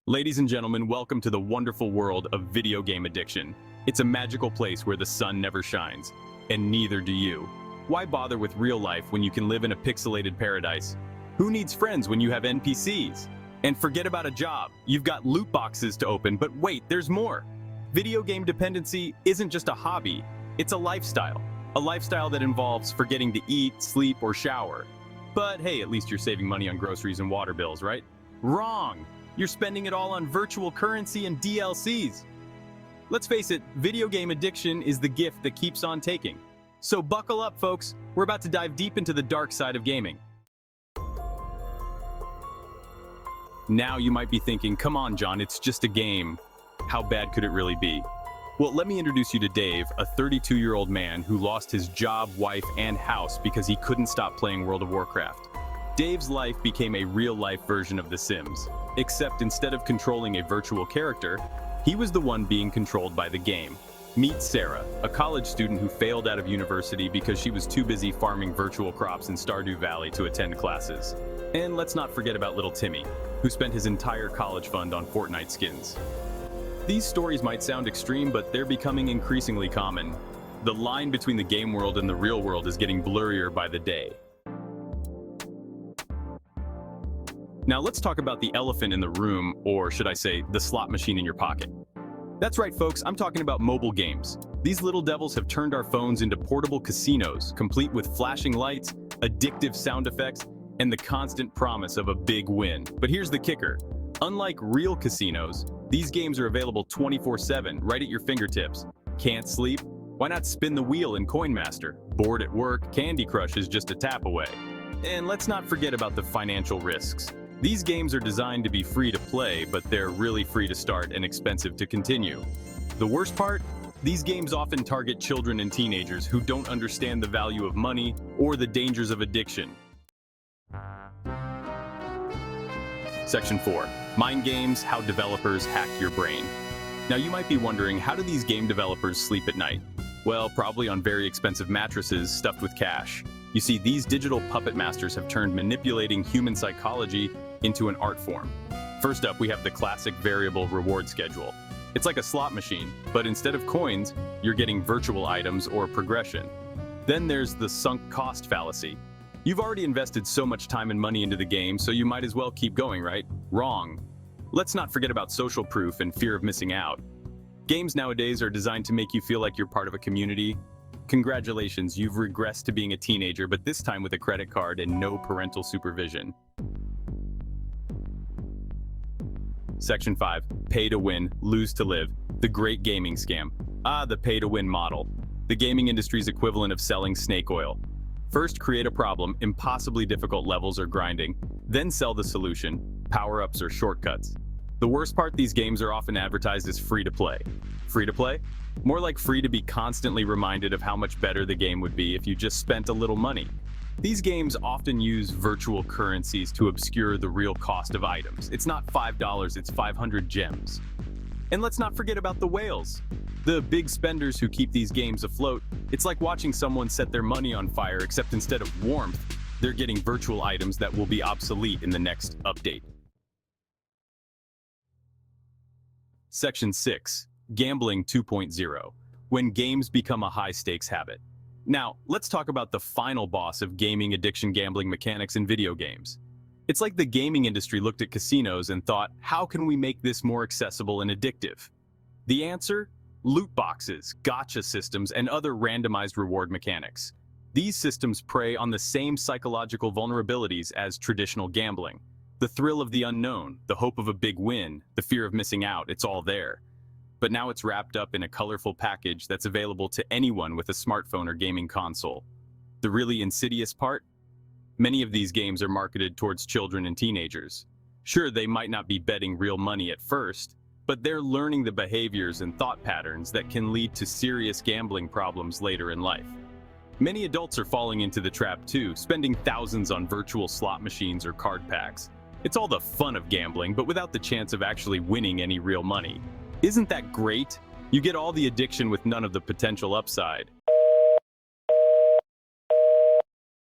Ladies and gentlemen, welcome to the wonderful world of video game addiction. It's a magical place where the sun never shines, and neither do you. Why bother with real life when you can live in a pixelated paradise? Who needs friends when you have NPCs? And forget about a job, you've got loot boxes to open, but wait, there's more. Video game dependency isn't just a hobby, it's a lifestyle. A lifestyle that involves forgetting to eat, sleep, or shower. But hey, at least you're saving money on groceries and water bills, right? Wrong! You're spending it all on virtual currency and DLCs. Let's face it, video game addiction is the gift that keeps on taking. So buckle up, folks. We're about to dive deep into the dark side of gaming. Now you might be thinking, come on, John, it's just a game. How bad could it really be? Well, let me introduce you to Dave, a 32-year-old man who lost his job, wife, and house because he couldn't stop playing World of Warcraft. Dave's life became a real-life version of The Sims, except instead of controlling a virtual character, he was the one being controlled by the game. Meet Sarah, a college student who failed out of university because she was too busy farming virtual crops in Stardew Valley to attend classes. And let's not forget about little Timmy, who spent his entire college fund on Fortnite skins. These stories might sound extreme, but they're becoming increasingly common. The line between the game world and the real world is getting blurrier by the day. Now let's talk about the elephant in the room, or should I say, the slot machine in your pocket. That's right, folks, I'm talking about mobile games. These little devils have turned our phones into portable casinos, complete with flashing lights, addictive sound effects, and the constant promise of a big win. But here's the kicker. Unlike real casinos, these games are available 24/7, right at your fingertips. Can't sleep? Why not spin the wheel in Coin Master? Bored at work? Candy Crush is just a tap away. And let's not forget about the financial risks. These games are designed to be free to play, but they're really free to start and expensive to continue. The worst part? These games often target children and teenagers who don't understand the value of money or the dangers of addiction. Section 4. Mind games, how developers hack your brain. Now you might be wondering, how do these game developers sleep at night? Well, probably on very expensive mattresses stuffed with cash. You see, these digital puppet masters have turned manipulating human psychology into an art form. First up, we have the classic variable reward schedule. It's like a slot machine, but instead of coins, you're getting virtual items or progression. Then there's the sunk cost fallacy. You've already invested so much time and money into the game, so you might as well keep going, right? Wrong. Let's not forget about social proof and fear of missing out. Games nowadays are designed to make you feel like you're part of a community. Congratulations, you've regressed to being a teenager, but this time with a credit card and no parental supervision. Section 5. Pay to win, lose to live. The great gaming scam. The pay-to-win model. The gaming industry's equivalent of selling snake oil. First, create a problem, impossibly difficult levels or grinding. Then sell the solution, power-ups or shortcuts. The worst part, these games are often advertised as free to play. Free to play? More like free to be constantly reminded of how much better the game would be if you just spent a little money. These games often use virtual currencies to obscure the real cost of items. It's not $5, it's 500 gems. And let's not forget about the whales. The big spenders who keep these games afloat. It's like watching someone set their money on fire, except instead of warmth, they're getting virtual items that will be obsolete in the next update. Section 6. Gambling 2.0. When games become a high-stakes habit. Now, let's talk about the final boss of gaming addiction gambling mechanics in video games. It's like the gaming industry looked at casinos and thought, how can we make this more accessible and addictive? The answer? Loot boxes, gacha systems, and other randomized reward mechanics. These systems prey on the same psychological vulnerabilities as traditional gambling. The thrill of the unknown, the hope of a big win, the fear of missing out, it's all there. But now it's wrapped up in a colorful package that's available to anyone with a smartphone or gaming console. The really insidious part? Many of these games are marketed towards children and teenagers. Sure, they might not be betting real money at first, but they're learning the behaviors and thought patterns that can lead to serious gambling problems later in life. Many adults are falling into the trap too, spending thousands on virtual slot machines or card packs. It's all the fun of gambling, but without the chance of actually winning any real money. Isn't that great? You get all the addiction with none of the potential upside.